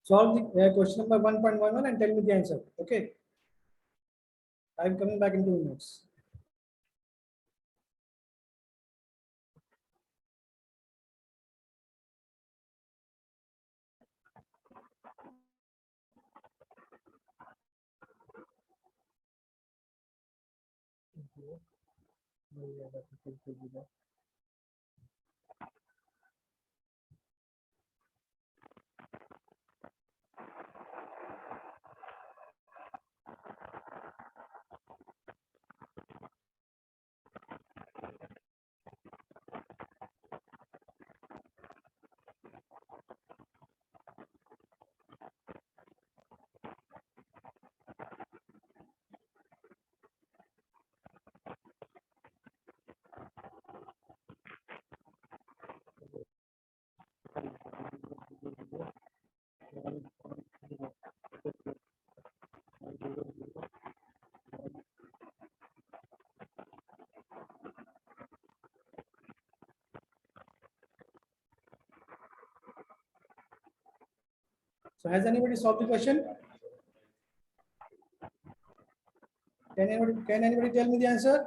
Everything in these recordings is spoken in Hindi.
Solve the question number 1.11 and tell me the answer. Okay. I'm coming back in 2 minutes. So has anybody solved the question? Can anybody tell me the answer?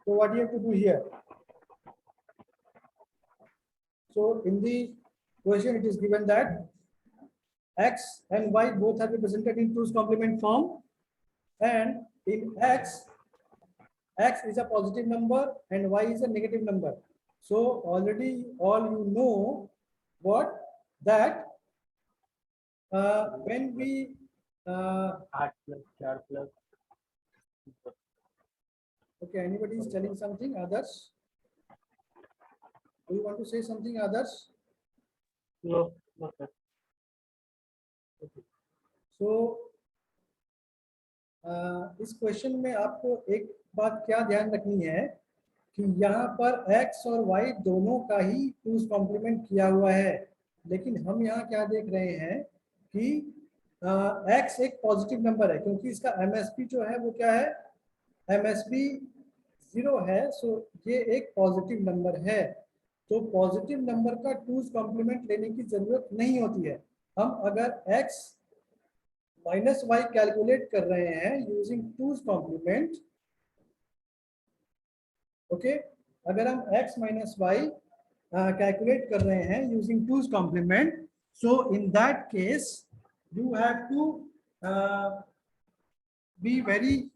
So what do you have to do here? So in the question it is given that x and y both are represented in 2's complement form, and in x is a positive number and y is a negative number. So already all you know what that when we 8 plus 4 plus. Okay, anybody is telling something? Others? Do you want to say something? Others? No, not that. Okay. So इस क्वेश्चन में आपको एक बात क्या ध्यान रखनी है कि यहाँ पर x और y दोनों का ही 2's कॉम्प्लीमेंट किया हुआ है, लेकिन हम यहाँ क्या देख रहे हैं कि x एक पॉजिटिव नंबर है क्योंकि इसका MSB जो है वो क्या है, MSB 0 है। सो ये एक पॉजिटिव नंबर है, तो पॉजिटिव नंबर का 2's कॉम्प्लीमेंट लेने की जरूरत नहीं होती है। हम अगर x माइनस वाई कैलकुलेट कर रहे हैं यूजिंग 2's कॉम्प्लीमेंट, ओके, अगर हम x माइनस वाई कैलकुलेट कर रहे हैं using 2's complement, so in that case you have to be very,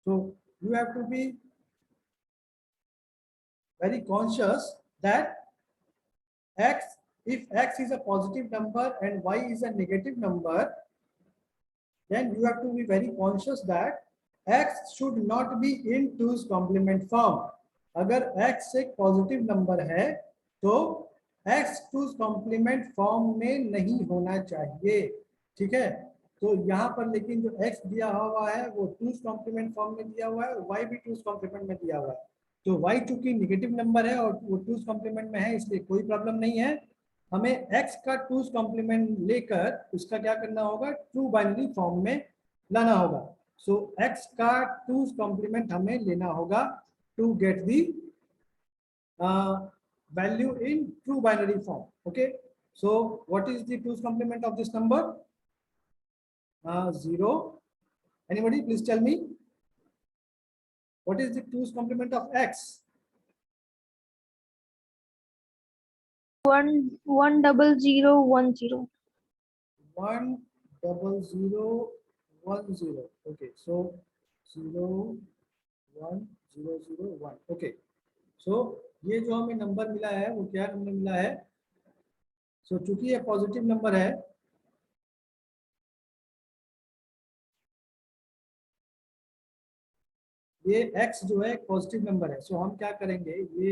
so you have to be very conscious that if x is a positive number and y is a negative number, then you have to be very conscious that x should not be in 2's complement form. अगर x एक पॉजिटिव नंबर है तो x 2's complement फॉर्म में नहीं होना चाहिए, ठीक है। तो यहाँ पर लेकिन जो x दिया हुआ है वो 2's complement फॉर्म में दिया हुआ है, y भी 2's complement में दिया हुआ है। तो y चूंकि नेगेटिव नंबर है और वो 2's complement में है, इसलिए कोई प्रॉब्लम नहीं है। हमें x का 2's कॉम्प्लीमेंट लेकर उसका क्या करना होगा, ट्रू बाइनरी फॉर्म में लाना होगा। सो x का 2's कॉम्प्लीमेंट हमें लेना होगा to get the value in true binary form. Okay, so what is the 2's complement of this number? 0. Anybody please tell me what is the 2's complement of x? 10010. 10010. Okay, so 0 1 0 0 1. Okay, so ये जो हमें नंबर मिला है वो क्या नंबर मिला है? सो चूंकि ये पॉजिटिव नंबर है, ये x जो है पॉजिटिव नंबर है। सो हम क्या करेंगे, ये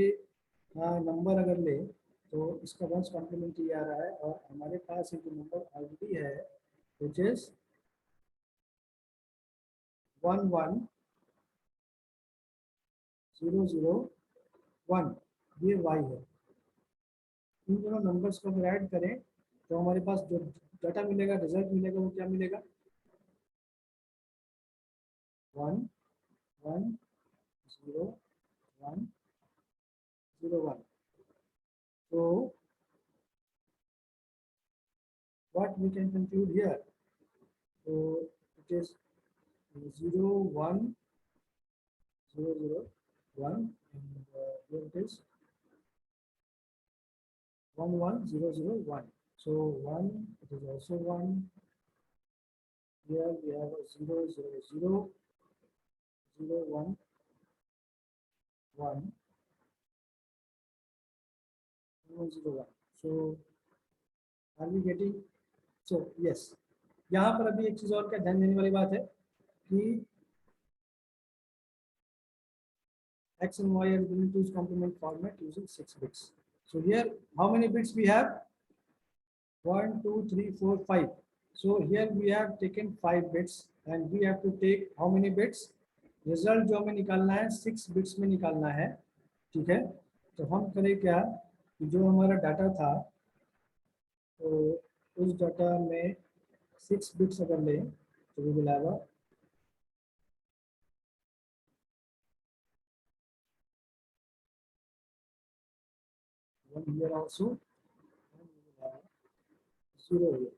नंबर अगर ले तो इसका 1's कॉम्प्लीमेंट ये आ रहा है और हमारे पास ये जो नंबर ऑलरेडी है which is 1 1 0 0 1, ये y है। इन दोनों नंबर्स को अगर ऐड करें तो हमारे पास जो डाटा मिलेगा, रिजल्ट मिलेगा, वो क्या मिलेगा? 1 1 0 1 0 1। So what we can conclude here? So it is 0 1 0 0 1, and here it is 1 1 0 0 1. So 1, it is also 1. Here we have a 0 0 0 0 1 1 0 0 1. So are we getting? So yes, यहाँ पर अभी एक चीज और क्या ध्यान देने वाली बात है कि x and y are given to complement format using 6 bits. So here how many bits we have? 1 2 3 4 5. So here we have taken 5 bits and we have to take how many bits? Result जो हमें निकालना है 6 बिट्स में निकालना है, ठीक है। तो हम करें क्या कि जो हमारा डाटा था तो उस डाटा में 6 बिट्स अगर लें तो we will have 1 here also, and we will have 0 here.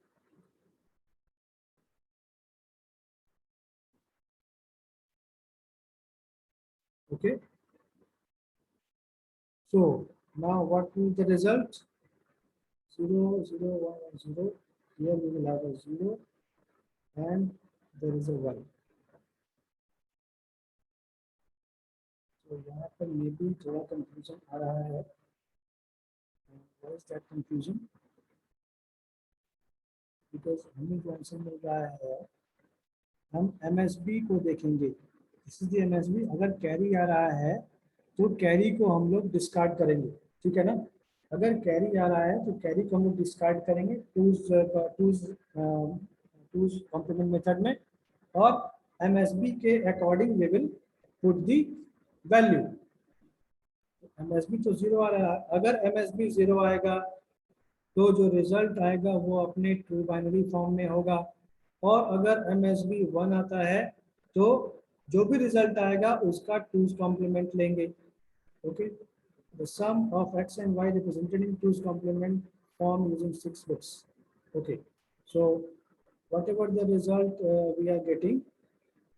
Okay. So now what is the result? 0 0 1 and 0. Here we will have a 0 and there is a 1. So यहाँ पर ये भी थोड़ा कंफ्यूजन आ रहा है। Why is that confusion? Because हमें जो आंसर मिल रहा है हम MSB को देखेंगे। This is the MSB। अगर कैरी आ रहा है तो कैरी को हम लोग डिस्कार्ड करेंगे, ठीक है ना। अगर कैरी आ रहा है तो कैरी को हम लोग डिस्कार्ड करेंगे टूज कॉम्प्लीमेंट मेथड में, और MSB के according we will put the value. MSB तो 0 आ रहा है, अगर MSB 0 आएगा तो जो रिजल्ट आएगा वो अपने ट्रू बाइनरी फॉर्म में होगा, और अगर MSB 1 आता है तो जो भी रिजल्ट आएगा उसका टूज कॉम्प्लीमेंट लेंगे। Okay, the sum of x and y represented in two's complement form using 6 bits. Okay, so whatever the result we are getting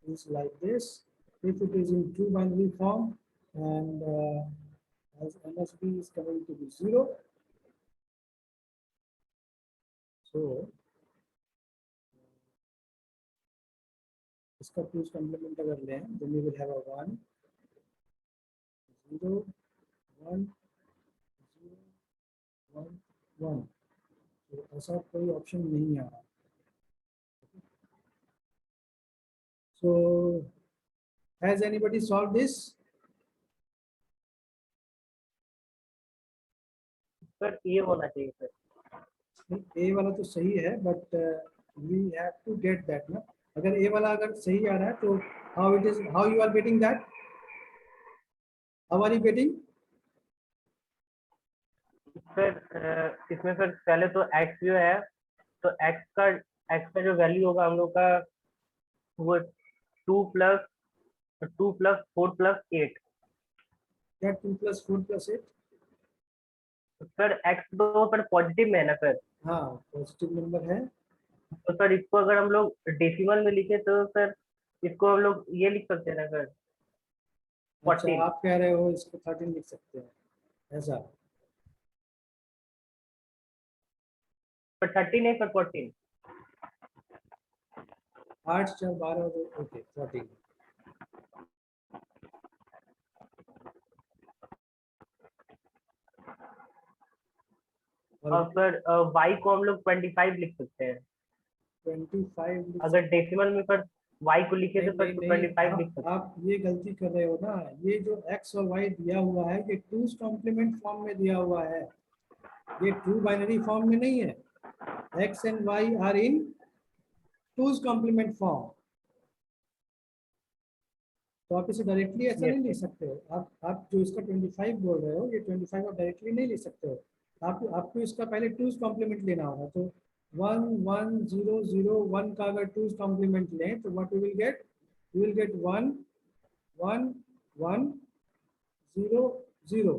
is like this. If it is in true binary form and as MSB is coming to be 0, so इसका टूज कॉम्प्लीमेंट अगर लें तो वी विल हैव अ 1 0 1 0 1 1। तो ऐसा कोई ऑप्शन नहीं आ रहा। So has anybody solved this? Sir ये होना चाहिए सर। ए वाला तो सही है but we have to get that ना। अगर ए वाला अगर सही आ रहा है तो how it is, how you are getting that, how are you getting? Sir इसमें सर पहले तो x जो है तो x का जो वैल्यू होगा हम लोग का वो 2 प्लस 4 प्लस 8। क्या 2 + 4 + 8? सर x तो सर पॉजिटिव में है ना सर, हाँ पॉजिटिव नंबर है। तो सर इसको अगर हम लोग डेसिमल में लिखे तो सर इसको हम लोग ये लिख सकते हैं ना सर अच्छा 14। आप कह रहे हो इसको 13 लिख सकते हैं ऐसा? पर 30 नहीं सर 14। 8 4 12 ओके 14। और सर y को हम लोग 25 लिख सकते हैं 25 अगर डेसिमल में सर y को लिखे तो सर नहीं 25 लिख सकते हैं। आप ये गलती कर रहे हो ना। ये जो x और y दिया हुआ है ये टूज कॉम्प्लीमेंट फॉर्म में दिया हुआ है, ये ट्रू बाइनरी फॉर्म में नहीं है। x and y are in two's complement form, तो आप इसे डायरेक्टली ऐसा Yes, नहीं लिख सकते हो। आप जो इसका 25 बोल रहे हो, ये 25 आप डायरेक्टली नहीं लिख सकते हो। आपको इसका पहले टूज कॉम्प्लीमेंट लेना होगा। तो 1 1 0 0 1 का अगर टूज कॉम्प्लीमेंट लें तो what you will get 1 1 1 0 0,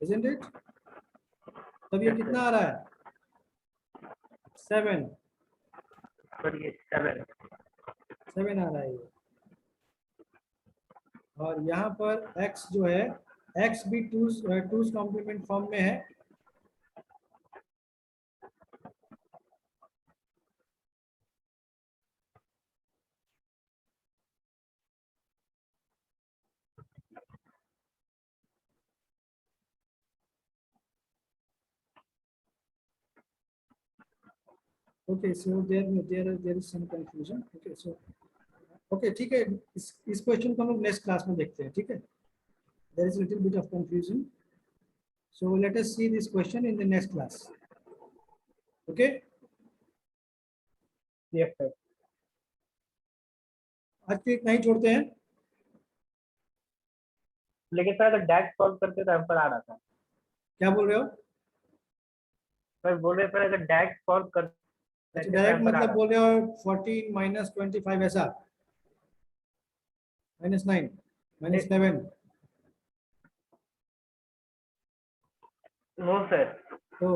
isn't it? तब ये yes, कितना sir. आ रहा है? 7 सर ये 7 7 आ रहा है ये। और यहाँ पर x जो है, x भी टूज कॉम्प्लीमेंट फॉर्म में है। Okay, so there is some confusion. Okay, so okay, ठीक है, इस क्वेश्चन को हम लोग नेक्स्ट क्लास में देखते हैं, ठीक है? There is little bit of confusion, so let us see this question in the next class. Okay, yes sir. आज के इतना ही छोड़ते हैं। लेकिन सर अगर डैट सॉल्व करते तो आंसर आ रहा था। क्या बोल रहे हो? सर बोल रहे सर अगर डैट सॉल्व करते अच्छा, तो डायरेक्ट आंसर आ मतलब रहा बोल था। रहे हो 14 माइनस 25 ऐसा, माइनस 9 माइनस 7। No sir. तो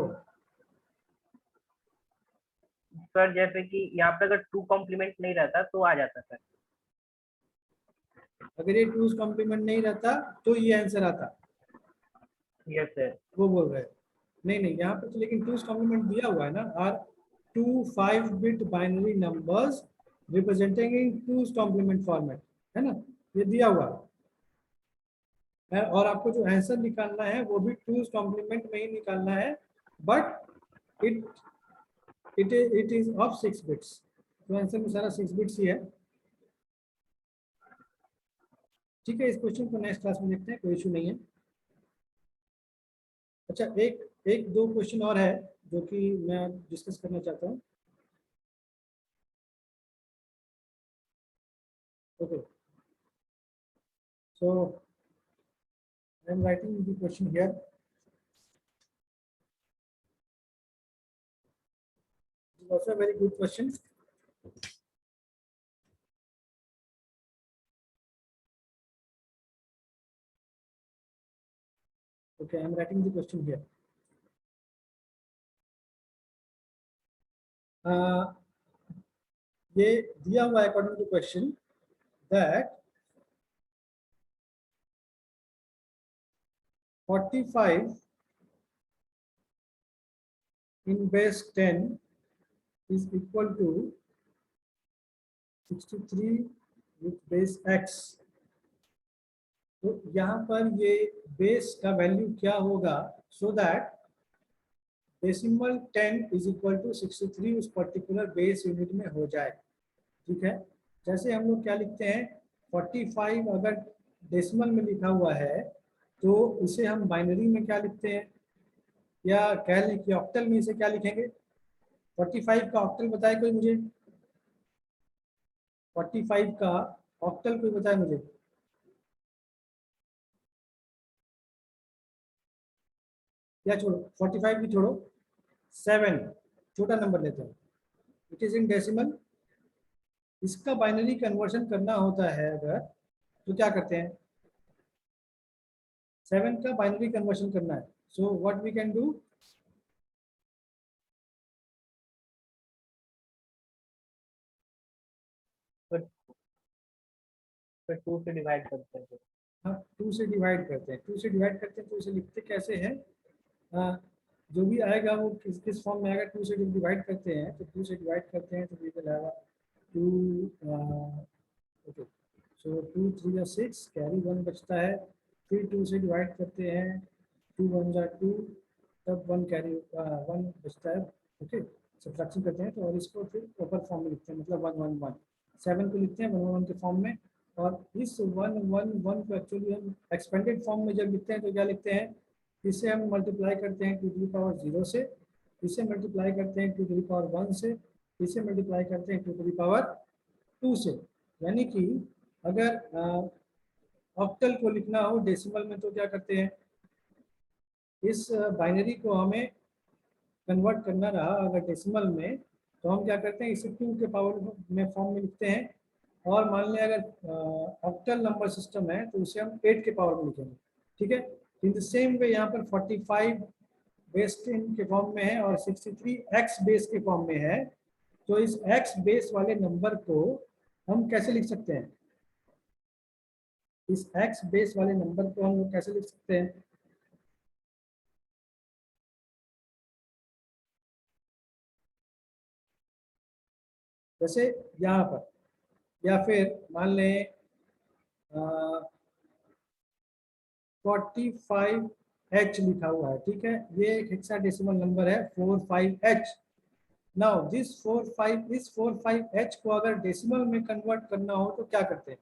सर जैसे कि यहाँ पे अगर 2 कॉम्प्लीमेंट नहीं रहता तो आ जाता सर। अगर ये टूज कॉम्प्लीमेंट नहीं रहता तो ये आंसर आता, यस सर। वो बोल रहे हैं। नहीं नहीं, यहाँ पे तो लेकिन टूज कॉम्प्लीमेंट दिया हुआ है ना, are 2 5-bit binary numbers representing in two's complement format, है ना, ये दिया हुआ है। और आपको जो आंसर निकालना है वो भी टूज कॉम्प्लीमेंट में ही निकालना है, but it is of 6 bits. तो आंसर में सारा 6 बिट्स ही है। ठीक है, इस क्वेश्चन को नेक्स्ट क्लास में देखते हैं, कोई इशू नहीं है। अच्छा, एक एक दो क्वेश्चन और है जो कि मैं डिस्कस करना चाहता हूँ। Okay, so I am writing the question here. It is also a very good question. Okay, I am writing the question here. ये दिया हुआ है according to question that 45 in base 10 is equal to 63 with base x. तो यहाँ पर ये बेस का वैल्यू क्या होगा, so that decimal 10 is equal to 63 उस पर्टिकुलर बेस यूनिट में हो जाए। ठीक है, जैसे हम लोग क्या लिखते हैं, 45 अगर डेसिमल में लिखा हुआ है तो इसे हम बाइनरी में क्या लिखते हैं, या कह लें कि ऑक्टल में इसे क्या लिखेंगे। 45 का ऑक्टल बताए कोई मुझे, 45 का ऑक्टल कोई बताए मुझे। या छोड़ो, 45 भी छोड़ो, 7 छोटा नंबर लेते हैं, इट इज इन डेसिमल। इसका बाइनरी कन्वर्शन करना होता है अगर, तो क्या करते हैं, 7 का बाइनरी कन्वर्शन करना है। So what we can do, फिर 2 से डिवाइड करते हैं। हम 2 से डिवाइड करते हैं। 2 से डिवाइड करते हैं तो इसे लिखते कैसे हैं, जो भी आएगा वो किस किस फॉर्म में आएगा। 2 से जब डिवाइड करते हैं तो 2 से डिवाइड करते हैं तो वी विल हैव 2, ओके, सो 2 3 या 6 कैरी 1 बचता है। फिर 2 से डिवाइड करते हैं, 2 1 जा 2, तब 1 कैरी 1 बचता है। ओके, सब्ट्रैक्शन करते हैं तो, और इसको फिर ऊपर फॉर्म में लिखते हैं, मतलब 1 1 1 7 को लिखते हैं 1 1 1 के फॉर्म में। और इस 1 1 1 को एक्चुअली हम एक्सपेंडेड फॉर्म में जब लिखते हैं तो क्या लिखते हैं, इसे हम मल्टीप्लाई करते हैं 2 की पावर 0 से, इसे मल्टीप्लाई करते हैं 2 टू द पावर 1 से, इसे मल्टीप्लाई करते हैं 2 टू द पावर 2 से। यानी कि अगर ऑक्टल को लिखना हो डेसिमल में तो क्या करते हैं, इस बाइनरी को हमें कन्वर्ट करना रहा अगर डेसिमल में, तो हम क्या करते हैं, इसे 2 के पावर में फॉर्म में लिखते हैं। और मान लें अगर ऑक्टल नंबर सिस्टम है तो उसे हम 8 के पावर में लिखेंगे। ठीक है, इन द सेम वे यहाँ पर 45 बेस 10 के फॉर्म में है और 63 एक्स बेस के फॉर्म में है। तो इस एक्स बेस वाले नंबर को हम कैसे लिख सकते हैं, इस एक्स बेस वाले नंबर को हम लोग कैसे लिख सकते हैं? जैसे यहाँ पर, या फिर मान लें 45H लिखा हुआ है। ठीक है, ये एक हेक्साडेसिमल नंबर है 45H। नाउ दिस 45H को अगर डेसिमल में कन्वर्ट करना हो तो क्या करते हैं?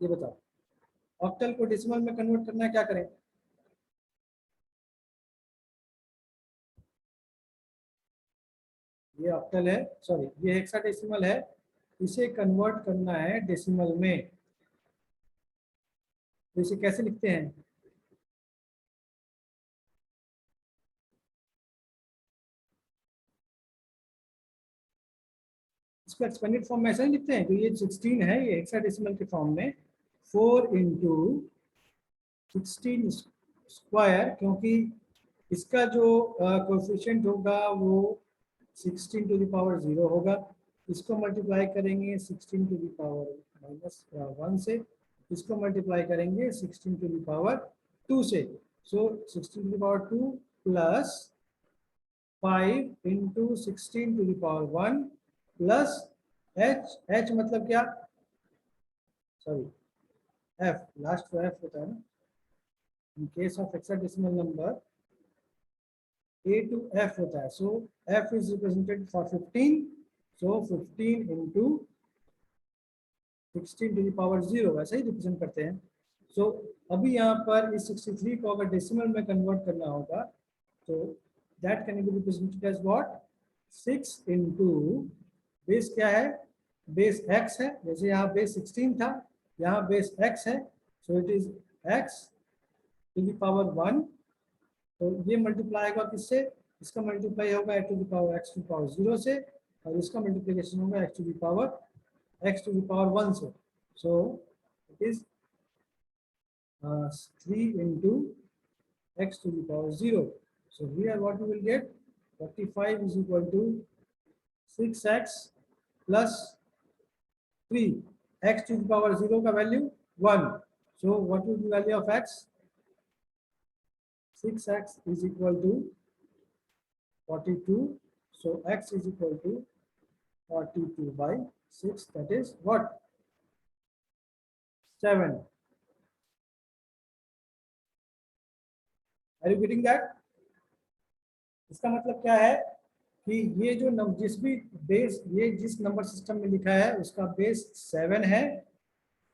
ये बताओ, ऑक्टल को डेसिमल में कन्वर्ट करना है, क्या करें? ये ऑक्टल है, सॉरी ये हेक्साडेसिमल है, इसे कन्वर्ट करना है डेसिमल में, तो इसे कैसे लिखते हैं? इसको एक्सपेंडेड फॉर्म में ऐसा ही लिखते हैं, तो ये 16 है, ये हेक्साडेसिमल के फॉर्म में 4 इंटू 16 स्क्वायर, क्योंकि इसका जो कोएफिशिएंट होगा वो 16 टू द पावर 0 होगा। इसको मल्टीप्लाई करेंगे 16 टू द पावर -1 से, इसको मल्टीप्लाई करेंगे 16 टू द पावर 2 से। सो 16 to the power 2 plus 5 into 16 to the power 1 plus h मतलब क्या, सॉरी f, लास्ट तो f होता है ना in case of hexadecimal number, a to f होता है। So f is represented for 15, so 15 into 16 to the power 0 ऐसा ही रिप्रेजेंट करते हैं। सो अभी यहाँ पर इस 63 को अगर डेसिमल में कन्वर्ट करना होगा तो that can be represented as what, 6 into base क्या है, बेस x है, जैसे यहाँ बेस 16 था, यहाँ बेस x है, so it is x to the power 1। तो ये मल्टीप्लाई होगा किससे, इसका मल्टीप्लाई होगा x to the power x to the power 0 से, और इसका मल्टीप्लिकेशन होगा x टू द पावर 1 से। सो it is 3 into x to the power 0. So here what we will get, 45 is equal to 6x plus 3, x to the power 0 का value 1. So what will be the value of x? 6x is equal to 42. So x is equal to 42 by 6, that is what, 7. Are you getting that? इसका मतलब क्या है कि ये जो जिस भी बेस, ये जिस नंबर सिस्टम में लिखा है उसका बेस 7 है।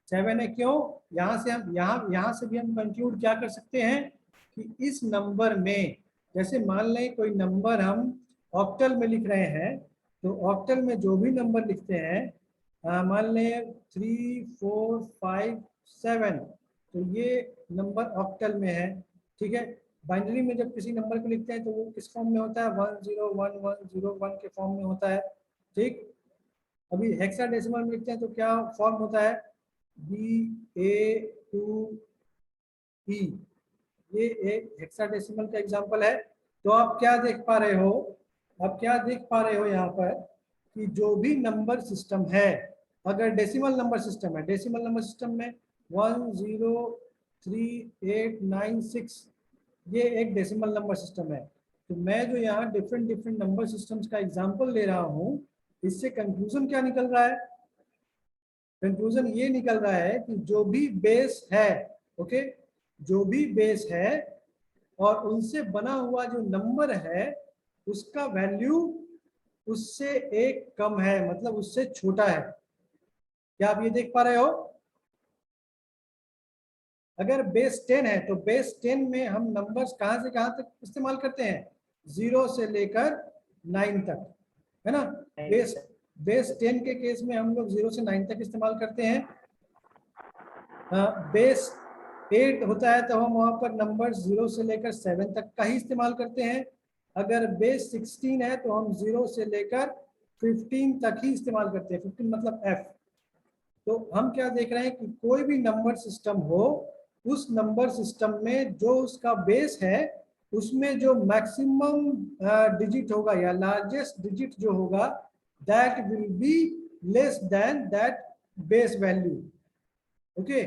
7 है क्यों, यहाँ से हम यहाँ से भी हम कंक्लूड क्या कर सकते हैं कि इस नंबर में, जैसे मान लें कोई नंबर हम ऑक्टल में लिख रहे हैं, तो ऑक्टल में जो भी नंबर लिखते हैं, मान लें 3, 4, 5, 7, तो ये नंबर ऑक्टल में है। ठीक है, बाइनरी में जब किसी नंबर को लिखते हैं तो वो किस फॉर्म में होता है, 101101 के फॉर्म में होता है। ठीक, अभी हेक्साडेसिमल में लिखते हैं तो क्या फॉर्म होता है, BA2E। ये एक हेक्साडेसिमल का एग्जांपल है। तो आप क्या देख पा रहे हो, आप क्या देख पा रहे हो यहाँ पर कि जो भी नंबर सिस्टम है, अगर डेसिमल नंबर सिस्टम है, डेसिमल नंबर सिस्टम में 103896 ये एक डेसिमल नंबर सिस्टम है। तो मैं जो यहाँ डिफरेंट नंबर सिस्टम्स का एग्जांपल ले रहा हूँ, इससे कंक्लूजन क्या निकल रहा है, कंक्लूजन ये निकल रहा है कि जो भी बेस है, ओके, जो भी बेस है और उनसे बना हुआ जो नंबर है उसका वैल्यू उससे एक कम है, मतलब उससे छोटा है। क्या आप ये देख पा रहे हो? अगर बेस 10 है तो बेस 10 में हम नंबर्स कहाँ से कहाँ तक इस्तेमाल करते हैं, 0 से लेकर 9 तक, है ना। बेस बेस 10 के केस में हम लोग 0 से 9 तक इस्तेमाल करते हैं। बेस 8 होता है तो हम वहां पर नंबर 0 से लेकर 7 तक का ही इस्तेमाल करते हैं। अगर बेस 16 है तो हम 0 से लेकर 15 तक ही इस्तेमाल करते हैं, 15 मतलब F। तो हम क्या देख रहे हैं कि कोई भी नंबर सिस्टम हो, उस नंबर सिस्टम में जो उसका बेस है उसमें जो मैक्सिमम डिजिट होगा या लार्जेस्ट डिजिट जो होगा, that will be less than that base value. Okay,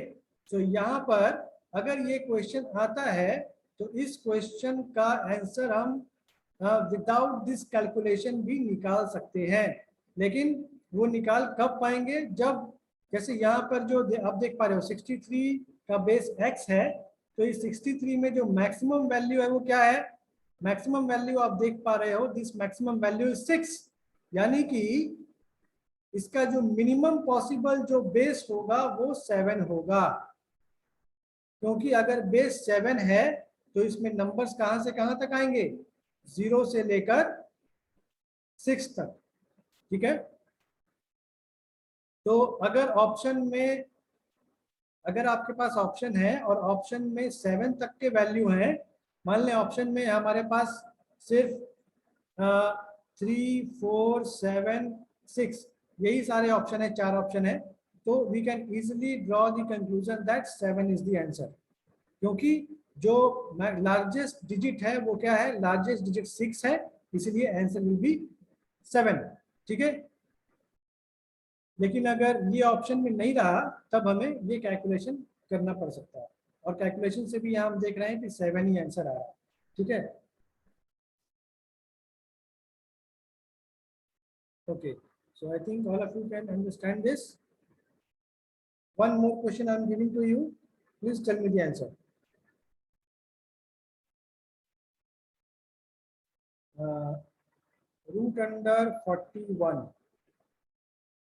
तो यहाँ पर अगर ये क्वेश्चन आता है तो इस क्वेश्चन का आंसर हम विदाउट दिस कैलकुलेशन भी निकाल सकते हैं, लेकिन वो निकाल कब पाएंगे, जब जैसे यहाँ पर जो आप देख पा रहे हो 63 का बेस x है, तो इस 63 में जो मैक्सिमम वैल्यू है वो क्या है, मैक्सिमम वैल्यू आप देख पा रहे हो, दिस मैक्सिमम वैल्यू इज 6, यानी कि इसका जो मिनिमम पॉसिबल जो बेस होगा वो 7 होगा, क्योंकि अगर बेस 7 है तो इसमें नंबर्स कहां से कहां तक आएंगे, 0 से लेकर 6 तक। ठीक है, तो अगर ऑप्शन में, अगर आपके पास ऑप्शन है और ऑप्शन में 7 तक के वैल्यू हैं, मान लें ऑप्शन में हमारे पास सिर्फ 3 4 7 6 यही सारे ऑप्शन है, 4 ऑप्शन है, तो we can easily draw the conclusion that 7 is the answer, क्योंकि जो लार्जेस्ट डिजिट है वो क्या है, लार्जेस्ट डिजिट 6 है, इसलिए आंसर विल बी 7। ठीक है, लेकिन अगर ये ऑप्शन में नहीं रहा तब हमें ये कैलकुलेशन करना पड़ सकता है, और कैलकुलेशन से भी यहाँ हम देख रहे हैं कि 7 ही आंसर आ रहा है। ठीक है, okay, so I think all of you can understand this. One more question I am giving to you, please tell me the answer. Root under 41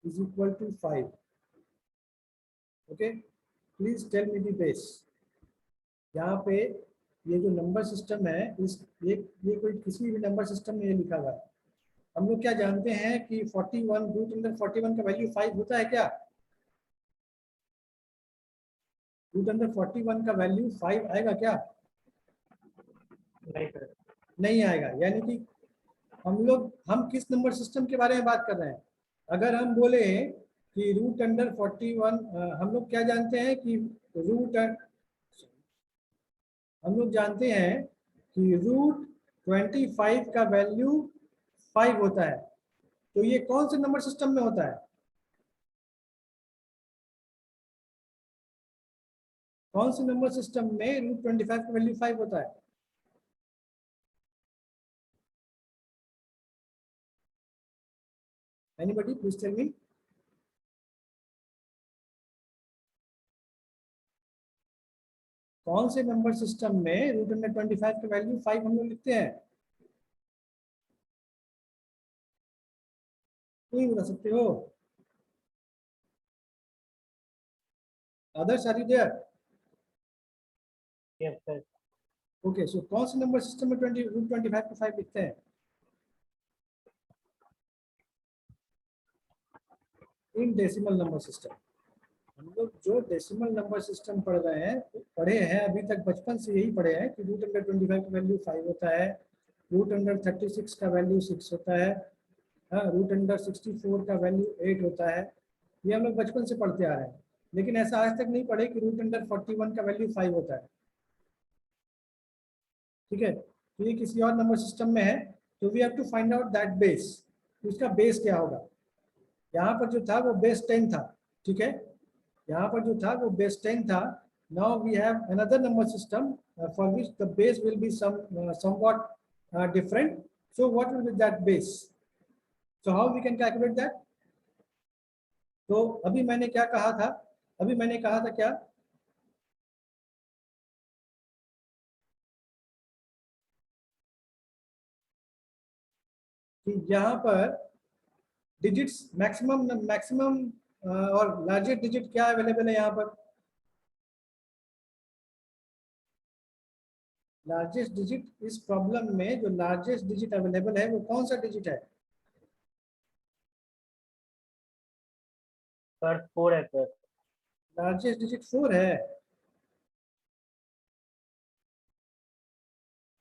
is equal to 5. Okay, please tell me the base. यहाँ पे ये जो नंबर सिस्टम है, इस ये कोई किसी भी नंबर सिस्टम में ये लिखा हुआ है। हम लोग क्या जानते हैं कि 41 रूट अंडर 41 का वैल्यू 5 होता है क्या, रूट अंडर 41 का वैल्यू 5 आएगा क्या, नहीं सर, नहीं आएगा। यानी कि हम किस नंबर सिस्टम के बारे में बात कर रहे हैं, अगर हम बोले कि रूट अंडर 41, हम लोग क्या जानते हैं कि हम लोग जानते हैं कि रूट 25 का वैल्यू 5 होता है, तो ये कौन से नंबर सिस्टम में होता है, कौन से नंबर सिस्टम में रूट 25 का वैल्यू 5 होता है। Anybody please tell me. कौन से नंबर सिस्टम में रूट अंडर 25 का वैल्यू 5 हम लोग लिखते हैं, नहीं बता सकते हो, Adarsh are you there. Yes sir, okay, so कौन से नंबर सिस्टम में रूट 25 को 5 लिखते हैं, इन डेसिमल नंबर सिस्टम। हम लोग जो डेसिमल नंबर सिस्टम पढ़े हैं अभी तक, बचपन से यही पढ़े हैं कि रूट अंडर 25 का वैल्यू 5 होता है, रूट अंडर 36 का वैल्यू 6 होता है, हाँ, रूट अंडर 64 का वैल्यू 8 होता है, ये हम लोग बचपन से पढ़ते आ रहे हैं, लेकिन ऐसा आज तक नहीं पढ़े कि रूट अंडर 41 का वैल्यू 5 होता है। ठीक है, तो ये किसी और नंबर सिस्टम में है, तो we have to find out that base, उसका बेस क्या होगा। यहाँ पर जो था वो बेस 10 था। ठीक है, यहाँ पर जो था वो बेस 10 था। Now we have another number system for which the base will be somewhat different, so what will be that base, so how we can calculate that. तो अभी मैंने क्या कहा था, अभी मैंने कहा था क्या, कि यहाँ पर डिजिट्स मैक्सिमम मैक्सिमम और लार्जेस्ट डिजिट क्या अवेलेबल है यहाँ पर, लार्जेस्ट डिजिट इस प्रॉब्लम में जो लार्जेस्ट डिजिट अवेलेबल है वो कौन सा डिजिट है? सर 4 है सर। लार्जेस्ट डिजिट 4 है।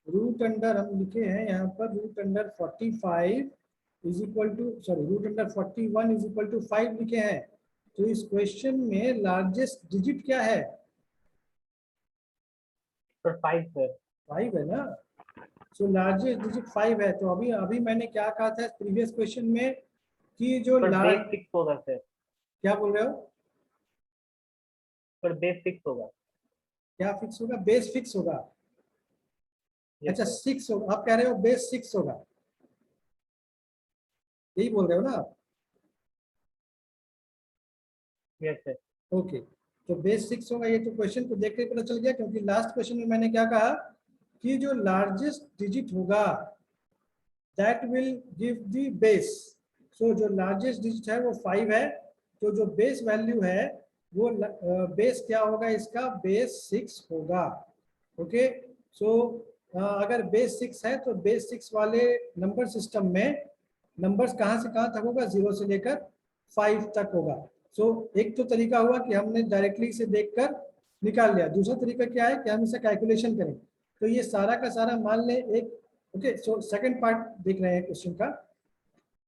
रूट अंडर हम लिखे हैं यहाँ पर, root under 45 is equal to, sorry, root under 41 is equal to 5 लिखे हैं। तो इस क्वेश्चन में लार्जेस्ट डिजिट क्या है? Sir 5 sir. 5 है ना। सो लार्जेस्ट डिजिट 5 है। तो अभी अभी मैंने क्या कहा था प्रीवियस क्वेश्चन में कि जो सर बेस लार्ज, 6 होगा सर। क्या बोल रहे हो? सर बेस 6 होगा। क्या फिक्स होगा? बेस फिक्स होगा। यस अच्छा, सर। 6 होगा, आप कह रहे हो बेस 6 होगा, यही बोल रहे हो ना आप? Yes sir. ओके, तो बेस 6 होगा। ये तो क्वेश्चन को देख के पता चल गया, क्योंकि लास्ट क्वेश्चन में मैंने क्या कहा कि जो लार्जेस्ट डिजिट होगा that will give the base. So जो लार्जेस्ट डिजिट है वो 5 है, तो जो बेस वैल्यू है वो बेस क्या होगा इसका? बेस 6 होगा। ओके, सो अगर बेस 6 है तो बेस 6 वाले नंबर सिस्टम में नंबर्स कहाँ से कहाँ तक होगा? 0 से लेकर 5 तक होगा। सो एक तो तरीका हुआ कि हमने डायरेक्टली इसे देखकर निकाल लिया। दूसरा तरीका क्या है कि हम इसे कैलकुलेशन करें। तो ये सारा का सारा मान लें एक, ओके, सो सेकंड पार्ट देख रहे हैं क्वेश्चन का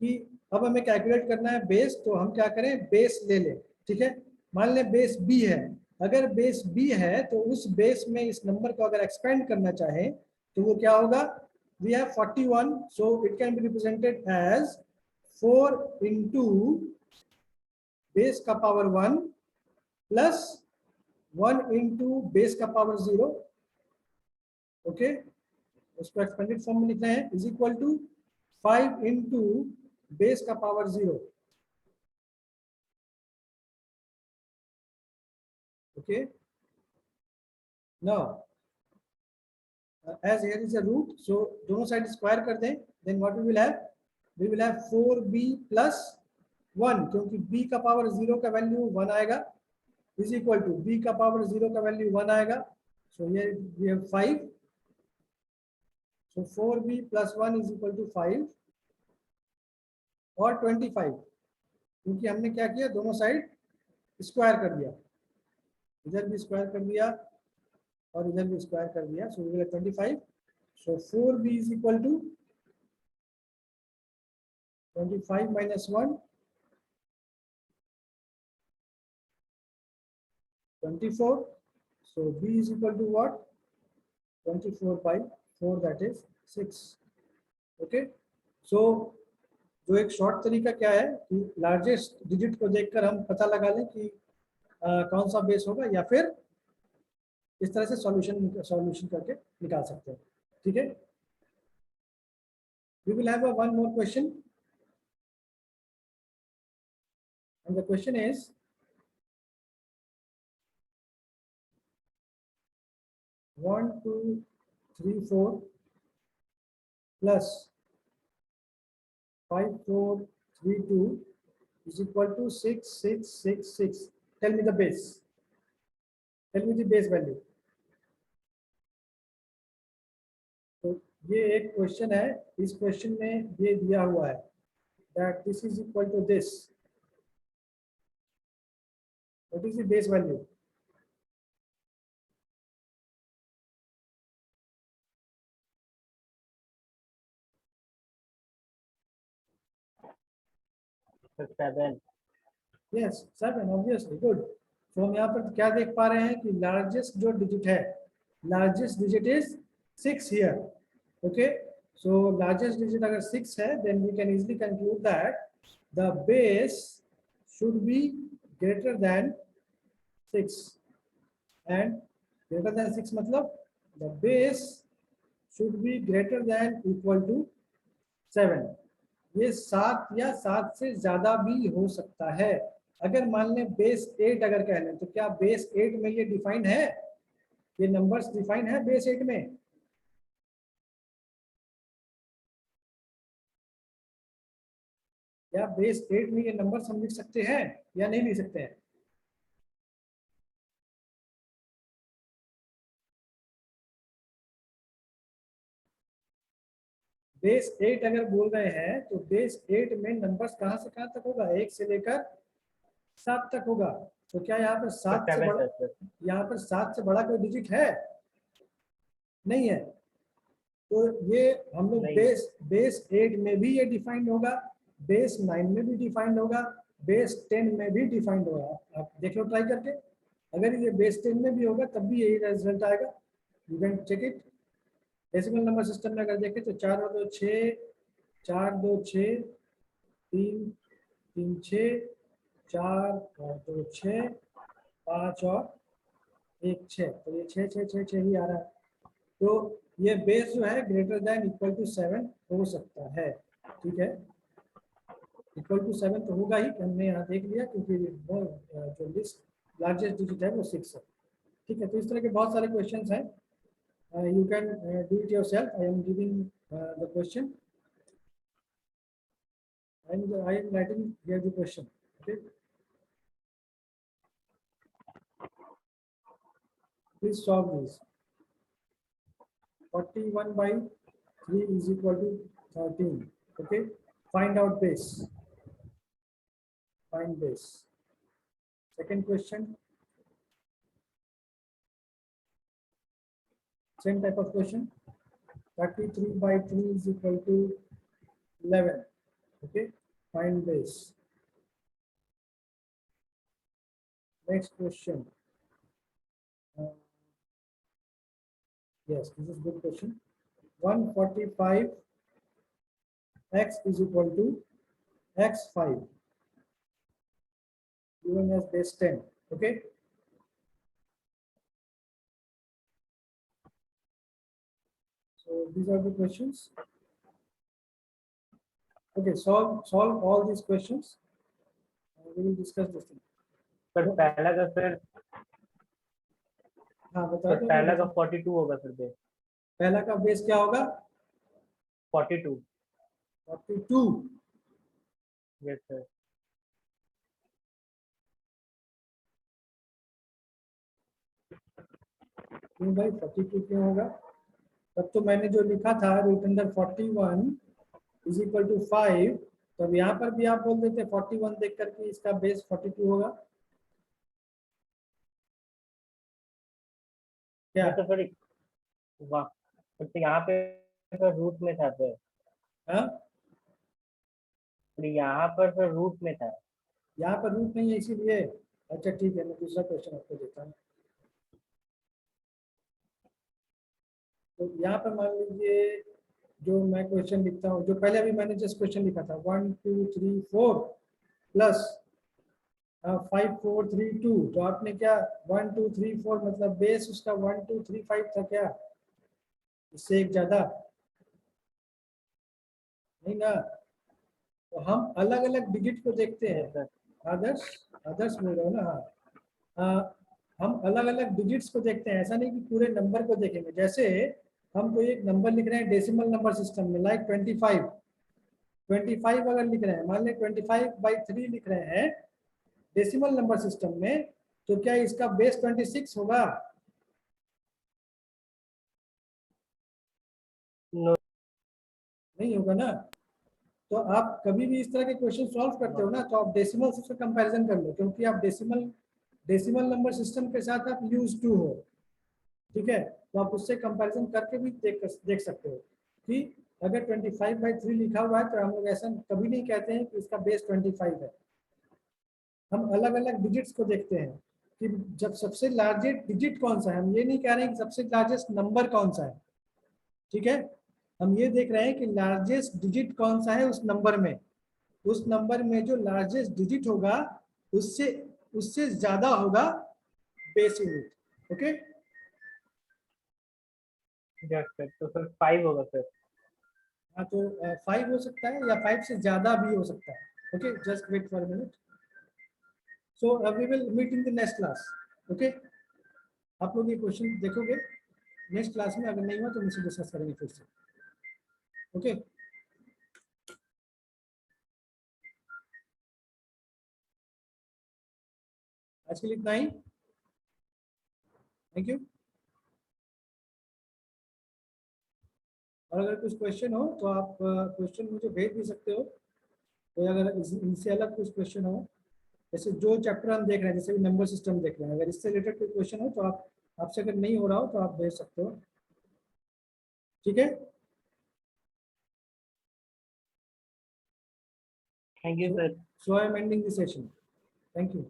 कि अब हमें कैलकुलेट करना है बेस। तो हम क्या करें? बेस ले लें, ठीक है। मान लें बेस बी है। अगर बेस बी है तो उस बेस में इस नंबर को अगर एक्सपेंड करना चाहें तो वो क्या होगा? We have 41, so it can be represented as 4 into base का पावर 1 प्लस 1 इंटू बेस का पावर 0। ओके, उसको एक्सपेंडेड फॉर्म में लिखना है, is equal to 5 into base का power 0। Okay, now as here is a root, so दोनों साइड स्क्वायर कर दें, then what we will have 4b plus 1, क्योंकि b का पावर 0 का वैल्यू 1 आएगा, इज इक्वल टू b का पावर 0 का वैल्यू 1 आएगा। सो ये we have 5, so 4b plus 1 is equal to 5 और 25, क्योंकि हमने क्या किया? दोनों साइड स्क्वायर कर दिया, इधर भी स्क्वायर कर दिया और इधर भी स्क्वायर कर दिया। सो we will have 25, so 4b is equal to 25 minus 1, 24. So b is equal to what? 24 by 4, that is 6. Okay, so जो एक शॉर्ट तरीका क्या है कि लार्जेस्ट डिजिट को देखकर हम पता लगा लें कि कौन सा बेस होगा, या फिर इस तरह से सॉल्यूशन करके निकाल सकते हैं, ठीक है। We will have a one more question, and the question is, one two three four plus 5 4 3 2 is equal to 6 6 6 6. Tell me the base. Tell me the base value. तो ये एक क्वेश्चन है, इस क्वेश्चन में ये दिया हुआ है that this is equal to this. What is the base value? Sir 7। Yes, 7, obviously, good. तो हम यहाँ पर क्या देख पा रहे हैं कि लार्जेस्ट जो डिजिट है, largest digit is 6 here. Okay, so largest digit अगर 6 है, then we can easily conclude that the base should be greater than 6, and greater than 6 मतलब the base should be greater than equal to 7। ये 7 या 7 से ज्यादा भी हो सकता है। अगर मान लें बेस 8 अगर कह लें, तो क्या बेस 8 में ये डिफाइन है? ये नंबर्स डिफाइन है बेस 8 में? क्या बेस 8 में ये नंबर्स हम लिख सकते हैं या नहीं लिख सकते हैं? बेस 8 अगर बोल रहे हैं तो बेस 8 में नंबर्स कहाँ से कहाँ तक होगा, 1 से लेकर 7 तक होगा। तो क्या यहाँ पर तो 7 से 7 बड़ा, है सर। यहाँ पर 7 से बड़ा कोई डिजिट है नहीं है। तो ये हम लोग नहीं है। बेस 8 में भी ये डिफाइंड होगा, बेस 9 में भी डिफाइंड होगा, बेस 10 में भी डिफाइंड होगा। आप देख लो ट्राई करके, अगर ये बेस 10 में भी होगा तब भी यही रिजल्ट आएगा। You can check it. Decimal number system में अगर देखें तो 4 और 2 6, 4 2 6, 3 3 6, 4 और 2 6, 5 और 1 6, तो ये 6 6 6 6 ही आ रहा है। तो ये बेस जो है ग्रेटर देन इक्वल टू 7 हो सकता है। ठीक है, इक्वल टू 7 तो होगा ही, हमने यहाँ देख लिया, क्योंकि जो लिस्ट लार्जेस्ट डिजिट है वो 6 है। ठीक है, तो इस तरह के बहुत सारे क्वेश्चंस हैं, you can do it yourself. I am giving the question and I am writing here the question. Okay, please solve this. 41 by 3 is equal to 13. Okay, find out base. Find base. Second question, same type of question. 33 by 3 is equal to 11. Okay, find base. Next question. Yes, this is good question. 145 x is equal to x5 given as base 10. Okay, so these are the questions. Okay, solve all these questions. We will discuss this thing. Sir पहला का फिर, हाँ बता सर दो। पहला का 42 होगा सर बेस। पहला का बेस क्या होगा? 42। 42। Yes sir. क्यों भाई 42 क्यों होगा? तब तो मैंने जो लिखा था root under 41 is equal to 5, तब यहाँ पर भी आप बोल देते 41 देख करके इसका बेस 42 होगा क्या? नहीं तो फिर वाह, तो यहाँ पे फिर रूट में था सर। हाँ, फिर यहाँ पर फिर रूट में था। यहाँ पर रूट नहीं है इसीलिए। अच्छा ठीक है, मैं दूसरा क्वेश्चन आपको देता हूँ। तो यहाँ पर मान लीजिए जो मैं क्वेश्चन लिखता हूँ, जो पहले अभी मैंने जस्ट क्वेश्चन लिखा था 1 2 3 4 प्लस 5 4 3 2, तो आपने क्या 1 2 3 4 मतलब बेस उसका 1 2 3 5 था क्या? इससे एक ज्यादा नहीं ना। तो हम अलग अलग डिजिट को देखते हैं। Yes sir. आदर्श, आदर्श बोल रहे हो ना? हाँ, हम अलग अलग डिजिट्स को देखते हैं, ऐसा नहीं कि पूरे नंबर को देखेंगे। जैसे हम कोई एक नंबर लिख रहे हैं डेसिमल नंबर सिस्टम में, लाइक 25 25 अगर लिख रहे हैं, मान लें 25 बाई 3 लिख रहे हैं डेसिमल नंबर सिस्टम में, तो क्या इसका बेस 26 होगा? नो। नहीं होगा ना। तो आप कभी भी इस तरह के क्वेश्चन सॉल्व करते हो ना, तो आप डेसिमल से कंपैरिजन कर लो, क्योंकि आप डेसिमल नंबर सिस्टम के साथ आप यूज टू हो। ठीक है, तो आप उससे कंपैरिजन करके भी देख सकते हो कि अगर 25 बाई 3 लिखा हुआ है तो हम लोग ऐसा कभी नहीं कहते हैं कि इसका बेस 25 है। हम अलग अलग डिजिट्स को देखते हैं कि जब सबसे लार्जेस्ट डिजिट कौन सा है, हम ये नहीं कह रहे हैं कि सबसे लार्जेस्ट नंबर कौन सा है। ठीक है, हम ये देख रहे हैं कि लार्जेस्ट डिजिट कौन सा है उस नंबर में। उस नंबर में जो लार्जेस्ट डिजिट होगा उससे उससे ज्यादा होगा base unit. Okay, yes sir, तो फिर 5 होगा सर। हाँ तो 5 हो सकता है या 5 से ज्यादा भी हो सकता है। Okay, just wait for minute. So we will meet in the next class. Okay, आप लोग ये क्वेश्चन देखोगे नेक्स्ट क्लास में, अगर नहीं हुआ तो मुझसे डिस्कस करेंगे फिर से। ओके, आज के लिए इतना ही। Thank you. और अगर कुछ क्वेश्चन हो तो आप क्वेश्चन मुझे भेज भी सकते हो। तो अगर इनसे अलग कुछ क्वेश्चन हो, जैसे जो चैप्टर हम देख रहे हैं, जैसे नंबर सिस्टम देख रहे हैं, अगर इससे रिलेटेड कोई क्वेश्चन हो तो आप आपसे अगर नहीं हो रहा हो तो आप भेज सकते हो। ठीक है, thank you sir. so I am ending the session. Thank you.